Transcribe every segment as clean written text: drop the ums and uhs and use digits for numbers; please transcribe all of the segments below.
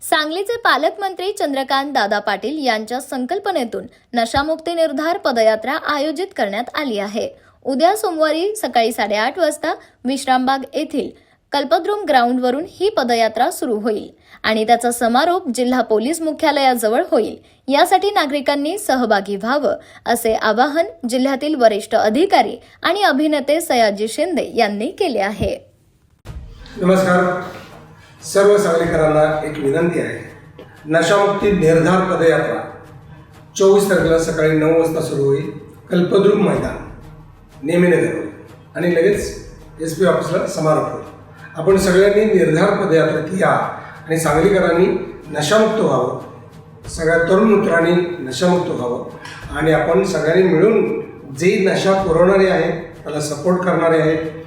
सांगलीचे पालकमंत्री चंद्रकांत दादा पाटील यांच्या संकल्पनेतून नशामुक्ती निर्धार पदयात्रा आयोजित करण्यात आली आहे। उद्या सोमवारी सकाळी 8:30 वाजता विश्रामबाग येथील कल्पद्रुम ग्राउंडवरून ही पदयात्रा सुरू होईल आणि त्याचा समारोप जिल्हा पोलीस मुख्यालयाजवळ होईल। यासाठी नागरिकांनी सहभागी व्हावं असे आवाहन जिल्ह्यातील वरिष्ठ अधिकारी आणि अभिनेते सयाजी शिंदे यांनी केले आहे। नमस्कार, सर्व सांगलीकरांना एक विनंती आहे। नशामुक्ती निर्धार पदयात्रा 24 तारखेला सकाळी 9 वाजता सुरू होईल। कल्पद्रुम मैदान नेमीनगर आणि लगेच SP ऑफिसला समारोप होईल। आपण सगळ्यांनी निर्धार पदयात्रेत या आणि सांगलीकरांनी नशामुक्त व्हावं, सगळ्या तरुण मित्रांनी नशामुक्त व्हावं आणि आपण सगळ्यांनी मिळून जे नशा पुरवणारे आहेत त्याला सपोर्ट करणारे आहेत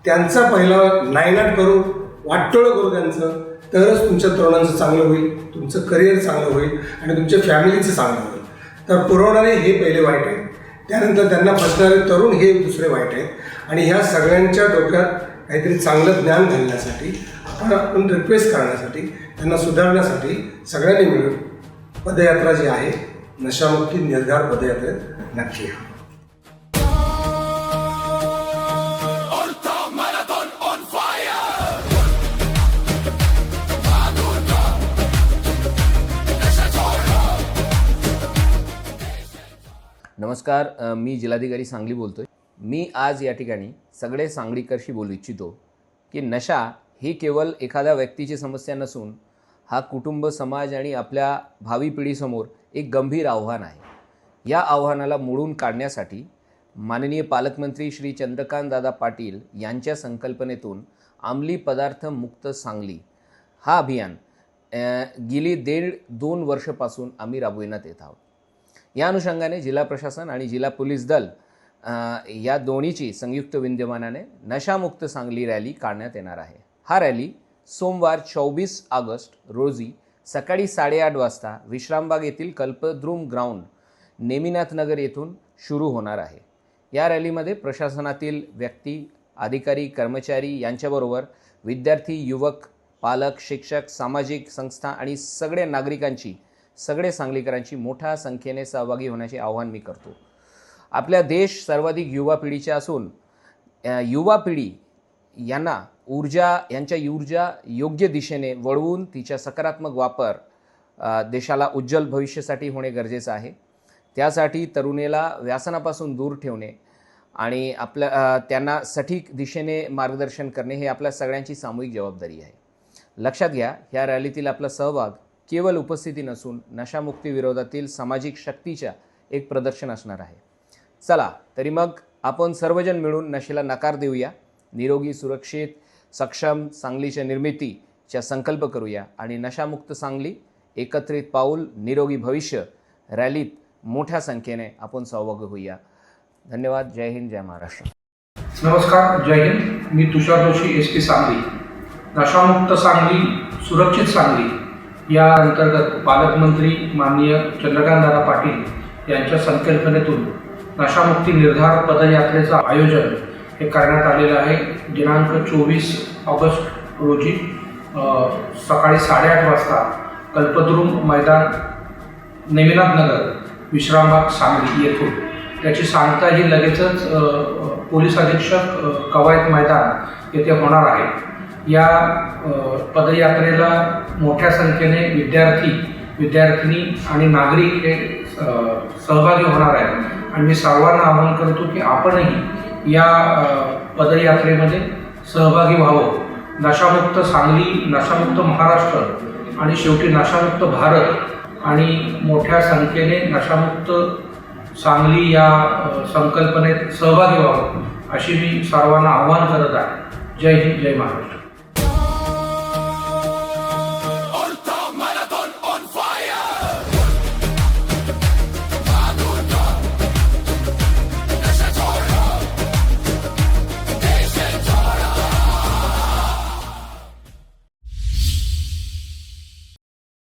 त्यांचा पहिला नायनाट करू, वाटोळं करू त्यांचं, तरच तुमच्या तरुणांचं चांगलं होईल, तुमचं करिअर चांगलं होईल आणि तुमच्या फॅमिलीचं चांगलं होईल। तर पुरवणारे हे पहिले वाईट आहेत, त्यानंतर त्यांना फसणारे तरुण हे दुसरे वाईट आहेत आणि ह्या सगळ्यांच्या डोक्यात काहीतरी चांगलं ज्ञान घालण्यासाठी आपण रिक्वेस्ट करण्यासाठी त्यांना सुधारण्यासाठी सगळ्यांनी मिळून पदयात्रा जी आहे नशामुक्ती निर्धार पदयात्रेत नक्की या। नमस्कार, मी जिल्हाधिकारी सांगली बोलतोय। मी आज या ठिकाणी सगळे सांगलीकरशी बोलू इच्छितो की नशा ही केवळ एखाद्या व्यक्तीची समस्या नसून हा कुटुंब, समाज आणि आपल्या भावी पिढीसमोर एक गंभीर आव्हान आहे। या आव्हानाला मोडून काढण्यासाठी माननीय पालकमंत्री श्री चंद्रकांत दादा पाटील यांच्या संकल्पनेतून अंमली पदार्थ मुक्त सांगली हा अभियान गेली 1.5-2 वर्षापासून आम्ही राबविण्यात येत आहोत। या अनुषंगाने जिल्हा प्रशासन आणि जिल्हा पोलीस दल या दोन्हीची संयुक्त विद्यमानाने नशामुक्त सांगली रॅली काढण्यात येणार आहे। हा रॅली सोमवार 24 ऑगस्ट रोजी सकाळी 8:30 वाजता विश्रामबाग येथील कल्पद्रुम ग्राउंड नेमिनाथ नगर येथून सुरू होणार आहे। या रॅलीमध्ये प्रशासनातील व्यक्ती, अधिकारी, कर्मचारी यांच्याबरोबर विद्यार्थी, युवक, पालक, शिक्षक, सामाजिक संस्था आणि सगळे सांगलीकरांची मोठ्या संख्येने सहभागी होण्याचे आवाहन मी करतो। आपल्या देश सर्वाधिक युवा पिढीचा असून युवा पिढी यांच्या ऊर्जा योग्य दिशेने वळवून तिचा सकारात्मक वापर देशाला उज्ज्वल भविष्यासाठी होणे गरजेचे आहे। त्यासाठी तरुणीला व्यसनापासून दूर ठेवणे आणि त्यांना सटीक दिशेने मार्गदर्शन करणे हे आपल्या सगळ्यांची सामूहिक जबाबदारी आहे। लक्षात घ्या, ह्या रॅलीतील आपला सहभाग केवळ उपस्थिती नसून नशामुक्ती विरोधातील सामाजिक शक्तीच्या एक प्रदर्शन असणार आहे। चला तरी मग आपण सर्वजण मिळून नशेला नकार देऊया, निरोगी, सुरक्षित, सक्षम सांगलीच्या निर्मितीचा संकल्प करूया आणि नशामुक्त सांगली, एकत्रित पाऊल, निरोगी भविष्य रॅलीत मोठ्या संख्येने आपण सहभागी होऊया। धन्यवाद। जय हिंद, जय महाराष्ट्र। नमस्कार, जय हिंद। मी तुषार जोशी, SP सांगली। नशामुक्त सांगली, सुरक्षित सांगली या अंतर्गत पालकमंत्री माननीय चंद्रकांत दादा पाटील यांच्या संकल्पनेतून नशामुक्ती निर्धार पदयात्रेचं आयोजन हे करण्यात आलेलं आहे। दिनांक 24 ऑगस्ट रोजी सकाळी 8:30 वाजता कल्पद्रुम मैदान नेमिनाथ नगर विश्रामबाग सांगली येथून त्याची सांगता ही लगेचच पोलीस अधीक्षक कवायत मैदान येथे होणार आहे। या पदयात्रेला मोठ्या संख्येने विद्यार्थी आणि नागरिक हे सहभागी होणार आहेत आणि मी सर्वांना आवाहन करतो की आपणही या पदयात्रेमध्ये सहभागी व्हावं। नशामुक्त सांगली, नशामुक्त महाराष्ट्र आणि शेवटी नशामुक्त भारत आणि मोठ्या संख्येने नशामुक्त सांगली या संकल्पनेत सहभागी व्हावं अशी मी सर्वांना आवाहन करत आहे। जय हिंद, जय महाराष्ट्र।